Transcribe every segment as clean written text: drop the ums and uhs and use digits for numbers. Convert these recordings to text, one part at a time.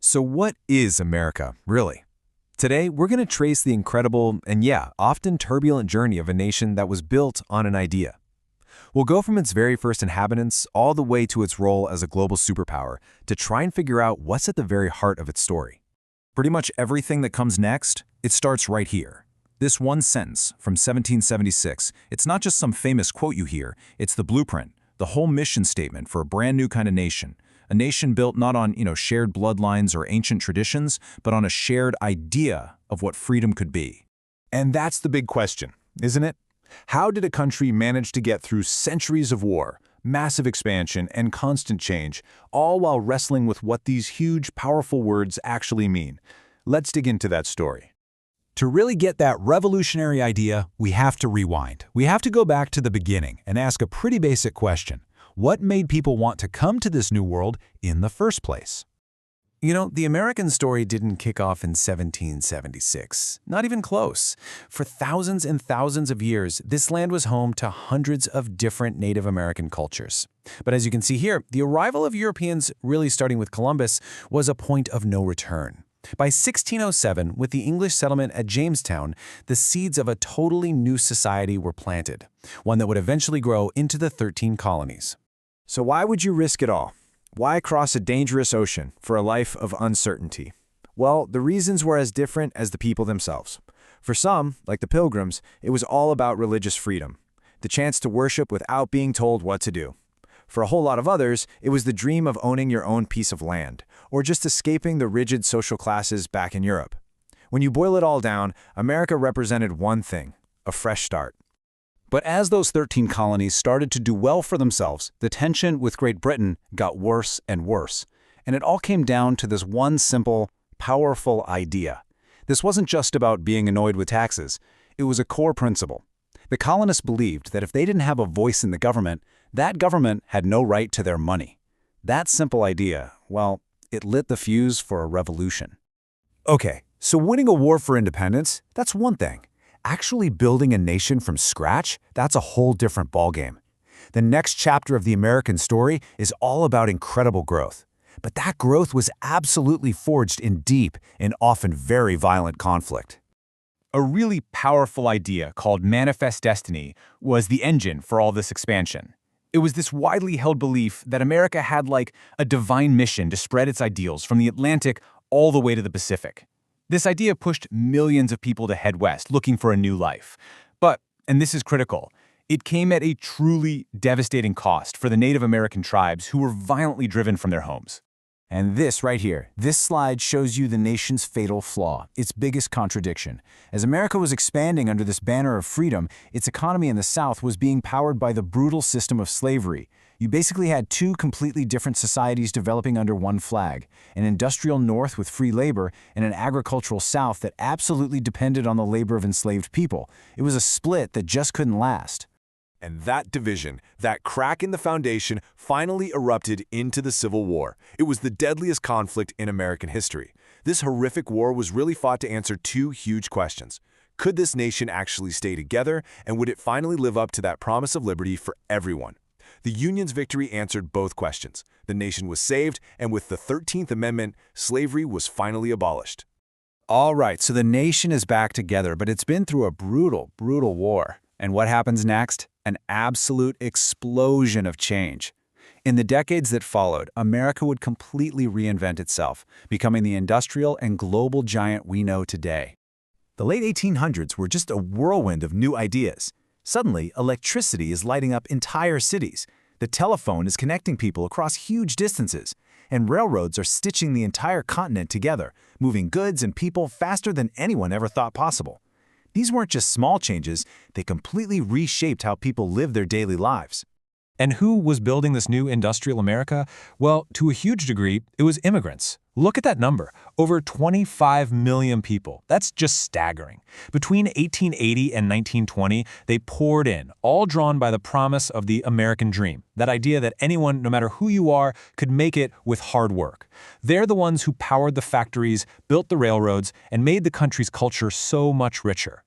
So what is America, really? Today, we're going to trace the incredible and often turbulent journey of a nation that was built on an idea. We'll go from its very first inhabitants all the way to its role as a global superpower to try and figure out what's at the very heart of its story. Pretty much everything that comes next, it starts right here. This one sentence from 1776, it's not just some famous quote you hear, it's the blueprint, the whole mission statement for a brand new kind of nation. A nation built not on, shared bloodlines or ancient traditions, but on a shared idea of what freedom could be. And that's the big question, isn't it? How did a country manage to get through centuries of war, massive expansion, and constant change, all while wrestling with what these huge, powerful words actually mean? Let's dig into that story. To really get that revolutionary idea, we have to rewind. We have to go back to the beginning and ask a pretty basic question. What made people want to come to this new world in the first place? The American story didn't kick off in 1776. Not even close. For thousands and thousands of years, this land was home to hundreds of different Native American cultures. But as you can see here, the arrival of Europeans, really starting with Columbus, was a point of no return. By 1607, with the English settlement at Jamestown, the seeds of a totally new society were planted, one that would eventually grow into the 13 colonies. So why would you risk it all? Why cross a dangerous ocean for a life of uncertainty? Well, the reasons were as different as the people themselves. For some, like the Pilgrims, it was all about religious freedom, the chance to worship without being told what to do. For a whole lot of others, it was the dream of owning your own piece of land, or just escaping the rigid social classes back in Europe. When you boil it all down, America represented one thing: a fresh start. But as those 13 colonies started to do well for themselves, the tension with Great Britain got worse and worse. And it all came down to this one simple, powerful idea. This wasn't just about being annoyed with taxes. It was a core principle. The colonists believed that if they didn't have a voice in the government, that government had no right to their money. That simple idea, well, it lit the fuse for a revolution. Okay, so winning a war for independence, that's one thing. Actually building a nation from scratch, that's a whole different ballgame. The next chapter of the American story is all about incredible growth. But that growth was absolutely forged in deep and often very violent conflict. A really powerful idea called Manifest Destiny was the engine for all this expansion. It was this widely held belief that America had like a divine mission to spread its ideals from the Atlantic all the way to the Pacific. This idea pushed millions of people to head west looking for a new life. But, and this is critical, it came at a truly devastating cost for the Native American tribes who were violently driven from their homes. And this right here, this slide shows you the nation's fatal flaw, its biggest contradiction. As America was expanding under this banner of freedom, its economy in the South was being powered by the brutal system of slavery. You basically had two completely different societies developing under one flag, an industrial North with free labor and an agricultural South that absolutely depended on the labor of enslaved people. It was a split that just couldn't last. And that division, that crack in the foundation, finally erupted into the Civil War. It was the deadliest conflict in American history. This horrific war was really fought to answer two huge questions. Could this nation actually stay together, and would it finally live up to that promise of liberty for everyone? The Union's victory answered both questions. The nation was saved, and with the 13th Amendment, slavery was finally abolished. All right, so the nation is back together, but it's been through a brutal, brutal war. And what happens next? An absolute explosion of change. In the decades that followed, America would completely reinvent itself, becoming the industrial and global giant we know today. The late 1800s were just a whirlwind of new ideas. Suddenly, electricity is lighting up entire cities. The telephone is connecting people across huge distances. And railroads are stitching the entire continent together, moving goods and people faster than anyone ever thought possible. These weren't just small changes, they completely reshaped how people live their daily lives. And who was building this new industrial America? Well, to a huge degree, it was immigrants. Look at that number, over 25 million people. That's just staggering. Between 1880 and 1920, they poured in, all drawn by the promise of the American dream, that idea that anyone, no matter who you are, could make it with hard work. They're the ones who powered the factories, built the railroads, and made the country's culture so much richer.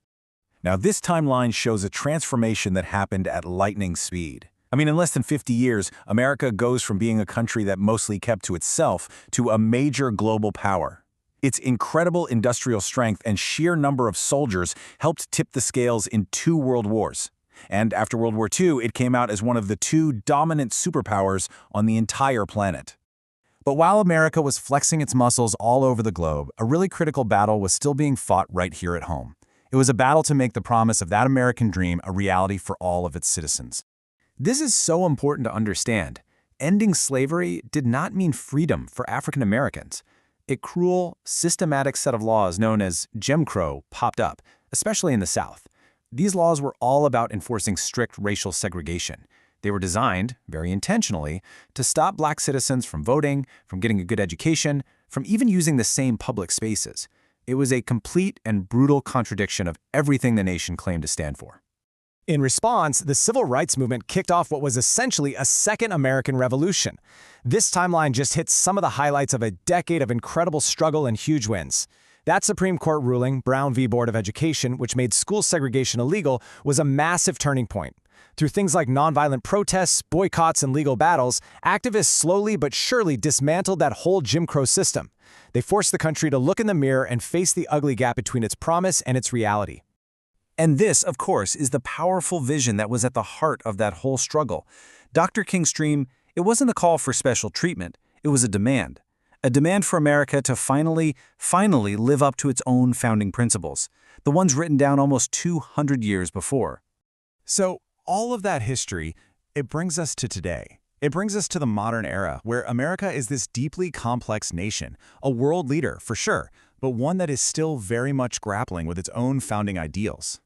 Now, this timeline shows a transformation that happened at lightning speed. I mean, in less than 50 years, America goes from being a country that mostly kept to itself to a major global power. Its incredible industrial strength and sheer number of soldiers helped tip the scales in 2 world wars. And after World War II, it came out as one of the 2 dominant superpowers on the entire planet. But while America was flexing its muscles all over the globe, a really critical battle was still being fought right here at home. It was a battle to make the promise of that American dream a reality for all of its citizens. This is so important to understand. Ending slavery did not mean freedom for African Americans. A cruel, systematic set of laws known as Jim Crow popped up, especially in the South. These laws were all about enforcing strict racial segregation. They were designed, very intentionally, to stop black citizens from voting, from getting a good education, from even using the same public spaces. It was a complete and brutal contradiction of everything the nation claimed to stand for. In response, the civil rights movement kicked off what was essentially a second American Revolution. This timeline just hits some of the highlights of a decade of incredible struggle and huge wins. That Supreme Court ruling, Brown v. Board of Education, which made school segregation illegal, was a massive turning point. Through things like nonviolent protests, boycotts, and legal battles, activists slowly but surely dismantled that whole Jim Crow system. They forced the country to look in the mirror and face the ugly gap between its promise and its reality. And this, of course, is the powerful vision that was at the heart of that whole struggle. Dr. King's dream, it wasn't a call for special treatment, it was a demand. A demand for America to finally live up to its own founding principles, the ones written down almost 200 years before. So, all of that history, it brings us to today. It brings us to the modern era, where America is this deeply complex nation, a world leader, for sure, but one that is still very much grappling with its own founding ideals.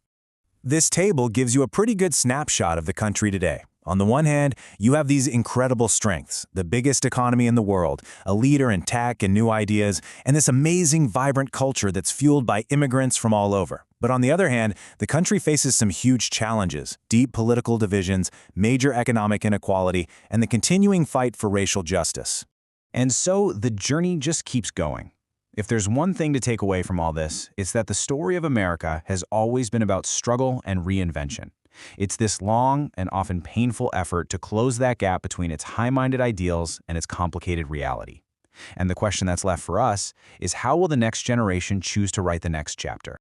This table gives you a pretty good snapshot of the country today. On the one hand, you have these incredible strengths, the biggest economy in the world, a leader in tech and new ideas, and this amazing, vibrant culture that's fueled by immigrants from all over. But on the other hand, the country faces some huge challenges, deep political divisions, major economic inequality, and the continuing fight for racial justice. And so the journey just keeps going. If there's one thing to take away from all this, it's that the story of America has always been about struggle and reinvention. It's this long and often painful effort to close that gap between its high-minded ideals and its complicated reality. And the question that's left for us is, how will the next generation choose to write the next chapter?